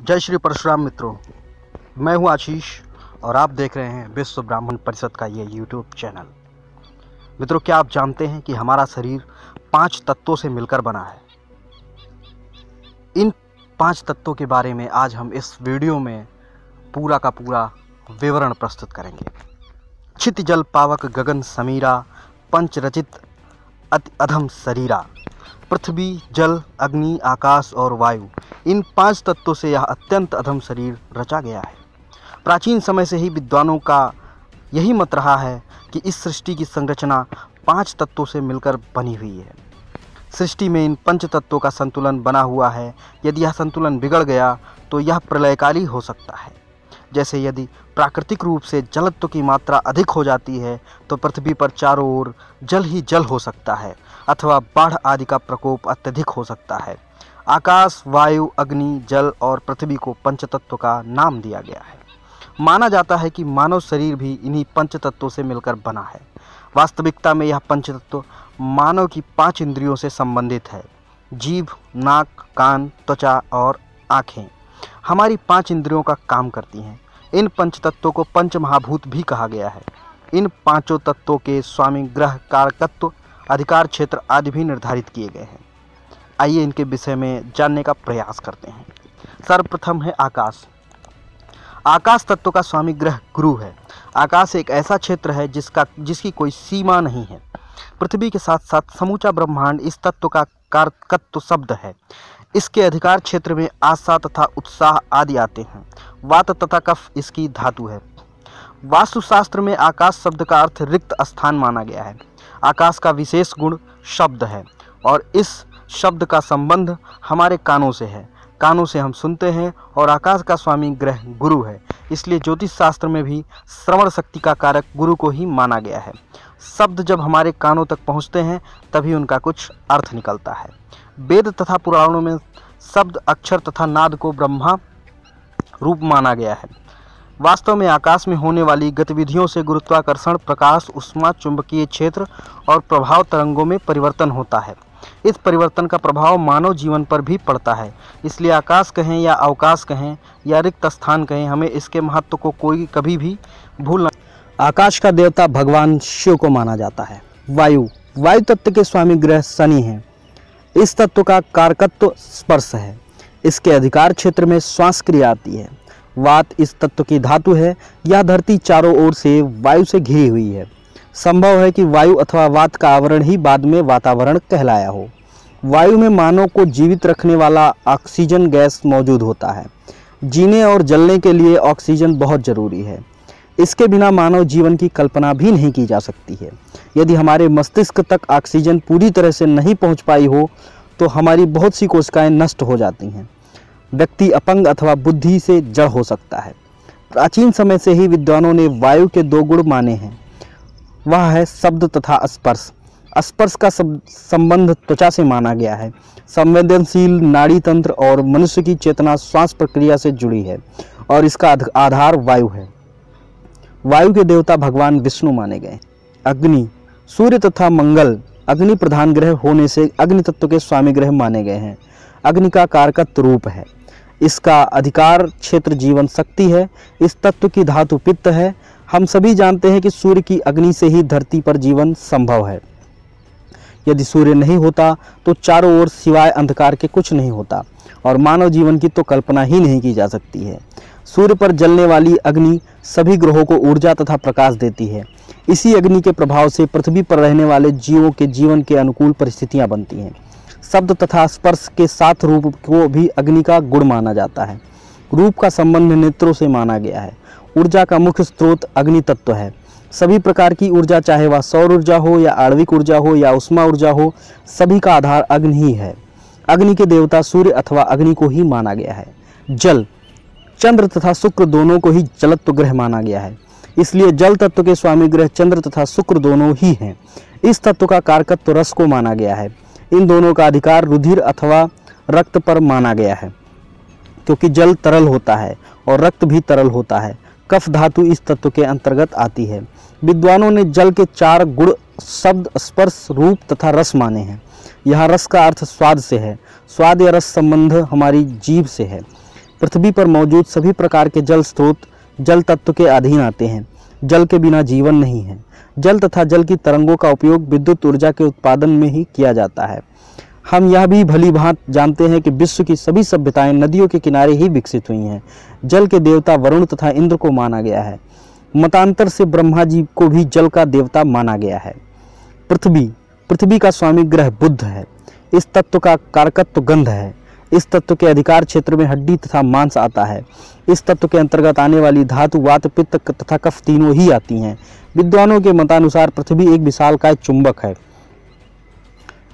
जय श्री परशुराम मित्रों, मैं हूं आशीष और आप देख रहे हैं विश्व ब्राह्मण परिषद का ये यूट्यूब चैनल। मित्रों, क्या आप जानते हैं कि हमारा शरीर 5 तत्वों से मिलकर बना है। इन 5 तत्वों के बारे में आज हम इस वीडियो में पूरा का पूरा विवरण प्रस्तुत करेंगे। क्षिति जल पावक गगन समीरा, पंच रचित अति अधम शरीरा। पृथ्वी, जल, अग्नि, आकाश और वायु, इन 5 तत्वों से यह अत्यंत अधम शरीर रचा गया है। प्राचीन समय से ही विद्वानों का यही मत रहा है कि इस सृष्टि की संरचना 5 तत्वों से मिलकर बनी हुई है। सृष्टि में इन 5 तत्वों का संतुलन बना हुआ है। यदि यह संतुलन बिगड़ गया तो यह प्रलयकारी हो सकता है। जैसे यदि प्राकृतिक रूप से जलत्व की मात्रा अधिक हो जाती है तो पृथ्वी पर चारों ओर जल ही जल हो सकता है अथवा बाढ़ आदि का प्रकोप अत्यधिक हो सकता है। आकाश, वायु, अग्नि, जल और पृथ्वी को पंचतत्व का नाम दिया गया है। माना जाता है कि मानव शरीर भी इन्हीं पंचतत्वों से मिलकर बना है। वास्तविकता में यह पंचतत्व मानव की 5 इंद्रियों से संबंधित है। जीभ, नाक, कान, त्वचा और आँखें हमारी 5 इंद्रियों का काम करती हैं। इन पंचतत्वों को पंच महाभूत भी कहा गया है। इन 5 तत्वों के स्वामी, ग्रह, कारकत्व, अधिकार क्षेत्र आदि भी निर्धारित किए गए हैं। आइए इनके विषय में जानने का प्रयास करते हैं। सर्वप्रथम है आकाश। आकाश तत्व का स्वामी ग्रह गुरु है। आकाश एक ऐसा क्षेत्र है जिसकी कोई सीमा नहीं है। पृथ्वी के साथ साथ समूचा ब्रह्मांड इस तत्व का कारकत्व शब्द है। इसके अधिकार क्षेत्र में आशा तथा उत्साह आदि आते हैं। वात तथा कफ इसकी धातु है। वास्तुशास्त्र में आकाश शब्द का अर्थ रिक्त स्थान माना गया है। आकाश का विशेष गुण शब्द है और इस शब्द का संबंध हमारे कानों से है। कानों से हम सुनते हैं और आकाश का स्वामी ग्रह गुरु है। इसलिए ज्योतिष शास्त्र में भी श्रवण शक्ति का कारक गुरु को ही माना गया है। शब्द जब हमारे कानों तक पहुंचते हैं तभी उनका कुछ अर्थ निकलता है। वेद तथा पुराणों में शब्द, अक्षर तथा नाद को ब्रह्मा रूप माना गया है। वास्तव में आकाश में होने वाली गतिविधियों से गुरुत्वाकर्षण, प्रकाश, ऊष्मा, चुंबकीय क्षेत्र और प्रभाव तरंगों में परिवर्तन होता है। इस परिवर्तन का प्रभाव मानव जीवन पर भी पड़ता है। इसलिए आकाश कहें या अवकाश कहें या रिक्त स्थान कहें, हमें इसके महत्व को कोई कभी भी भूलना। आकाश का देवता भगवान शिव को माना जाता है। वायु तत्व के स्वामी ग्रह शनि हैं। इस तत्व का कारकत्व स्पर्श है। इसके अधिकार क्षेत्र में श्वास क्रिया आती है। वात इस तत्व की धातु है। यह धरती चारों ओर से वायु से घिरी हुई है। संभव है कि वायु अथवा वात का आवरण ही बाद में वातावरण कहलाया हो। वायु में मानव को जीवित रखने वाला ऑक्सीजन गैस मौजूद होता है। जीने और जलने के लिए ऑक्सीजन बहुत जरूरी है। इसके बिना मानव जीवन की कल्पना भी नहीं की जा सकती है। यदि हमारे मस्तिष्क तक ऑक्सीजन पूरी तरह से नहीं पहुंच पाई हो तो हमारी बहुत सी कोशिकाएं नष्ट हो जाती हैं। व्यक्ति अपंग अथवा बुद्धि से जड़ हो सकता है। प्राचीन समय से ही विद्वानों ने वायु के 2 गुण माने हैं। वह है शब्द तथा स्पर्श। स्पर्श का संबंध त्वचा से माना गया है। संवेदनशील नाड़ी तंत्र और मनुष्य की चेतना श्वास प्रक्रिया से जुड़ी है और इसका आधार वायु है। वायु के देवता भगवान विष्णु माने गए। अग्नि, सूर्य तथा मंगल अग्नि प्रधान ग्रह होने से अग्नि तत्व के स्वामी ग्रह माने गए हैं। अग्नि का कारकत्व रूप है। इसका अधिकार क्षेत्र जीवन शक्ति है। इस तत्व की धातु पित्त है। हम सभी जानते हैं कि सूर्य की अग्नि से ही धरती पर जीवन संभव है। यदि सूर्य नहीं होता तो चारों ओर सिवाय अंधकार के कुछ नहीं होता और मानव जीवन की तो कल्पना ही नहीं की जा सकती है। सूर्य पर जलने वाली अग्नि सभी ग्रहों को ऊर्जा तथा प्रकाश देती है। इसी अग्नि के प्रभाव से पृथ्वी पर रहने वाले जीवों के जीवन के अनुकूल परिस्थितियां बनती हैं। शब्द तथा स्पर्श के साथ रूप को भी अग्नि का गुण माना जाता है। रूप का संबंध नेत्रों से माना गया है। ऊर्जा का मुख्य स्रोत अग्नि तत्व है। सभी प्रकार की ऊर्जा, चाहे वह सौर ऊर्जा हो या आणविक ऊर्जा हो या उष्मा ऊर्जा हो, सभी का आधार अग्नि ही है। अग्नि के देवता सूर्य अथवा अग्नि को ही माना गया है। जल, चंद्र तथा शुक्र दोनों को ही जलत्व ग्रह माना गया है। इसलिए जल तत्व के स्वामी ग्रह चंद्र तथा शुक्र दोनों ही हैं। इस तत्व का कारकत्व रस को माना गया है। इन दोनों का अधिकार रुधिर अथवा रक्त पर माना गया है, क्योंकि जल तरल होता है और रक्त भी तरल होता है। कफ धातु इस तत्व के अंतर्गत आती है। विद्वानों ने जल के 4 गुण शब्द, स्पर्श, रूप तथा रस माने हैं। यहाँ रस का अर्थ स्वाद से है। स्वाद या रस संबंध हमारी जीभ से है। पृथ्वी पर मौजूद सभी प्रकार के जल स्रोत जल तत्व के अधीन आते हैं। जल के बिना जीवन नहीं है। जल तथा जल की तरंगों का उपयोग विद्युत ऊर्जा के उत्पादन में ही किया जाता है। हम यह भी भली भांति जानते हैं कि विश्व की सभी सभ्यताएं नदियों के किनारे ही विकसित हुई हैं। जल के देवता वरुण तथा इंद्र को माना गया है। मतांतर से ब्रह्मा जी को भी जल का देवता माना गया है। पृथ्वी का स्वामी ग्रह बुध है। इस तत्व का कारकत्व गंध है। इस तत्व के अधिकार क्षेत्र में हड्डी तथा मांस आता है। इस तत्व के अंतर्गत आने वाली धातु वात पित्त तथा कफ तीनों ही आती हैं। विद्वानों के मतानुसार पृथ्वी एक विशालकाय चुंबक है।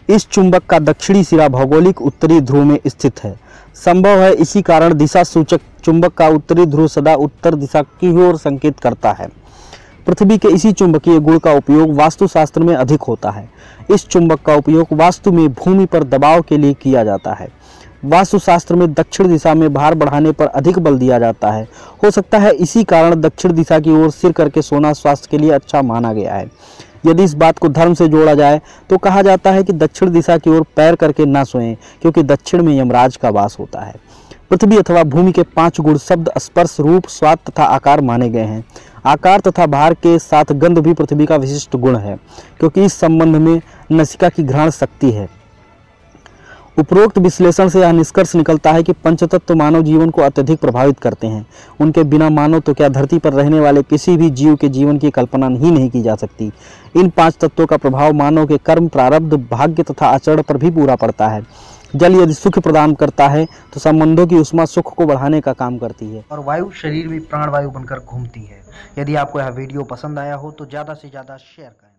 इस चुंबक का दक्षिणी सिरा भौगोलिक उत्तरी ध्रुव में स्थित है। संभव है इसी कारण दिशा सूचक चुंबक का उत्तरी ध्रुव सदा उत्तर दिशा की ओर संकेत करता है। पृथ्वी के इसी चुंबकीय गुण का उपयोग वास्तुशास्त्र में अधिक होता है। इस चुंबक का उपयोग वास्तु में भूमि पर दबाव के लिए किया जाता है। वास्तुशास्त्र में दक्षिण दिशा में भार बढ़ाने पर अधिक बल दिया जाता है। हो सकता है इसी कारण दक्षिण दिशा की ओर सिर करके सोना स्वास्थ्य के लिए अच्छा माना गया है। यदि इस बात को धर्म से जोड़ा जाए तो कहा जाता है कि दक्षिण दिशा की ओर पैर करके ना सोएं, क्योंकि दक्षिण में यमराज का वास होता है। पृथ्वी अथवा भूमि के 5 गुण शब्द, स्पर्श, रूप, स्वाद तथा आकार माने गए हैं। आकार तथा भार के साथ गंध भी पृथ्वी का विशिष्ट गुण है, क्योंकि इस संबंध में नसिका की घ्राण शक्ति है। उपरोक्त विश्लेषण से यह निष्कर्ष निकलता है कि पंचतत्व मानव जीवन को अत्यधिक प्रभावित करते हैं। उनके बिना मानव तो क्या धरती पर रहने वाले किसी भी जीव के जीवन की कल्पना ही नहीं की जा सकती। इन 5 तत्वों का प्रभाव मानव के कर्म, प्रारब्ध, भाग्य तथा आचरण पर भी पूरा पड़ता है। जल यदि सुख प्रदान करता है तो संबंधों की उष्मा सुख को बढ़ाने का काम करती है और वायु शरीर में प्राणवायु बनकर घूमती है। यदि आपको यह वीडियो पसंद आया हो तो ज़्यादा से ज़्यादा शेयर करें।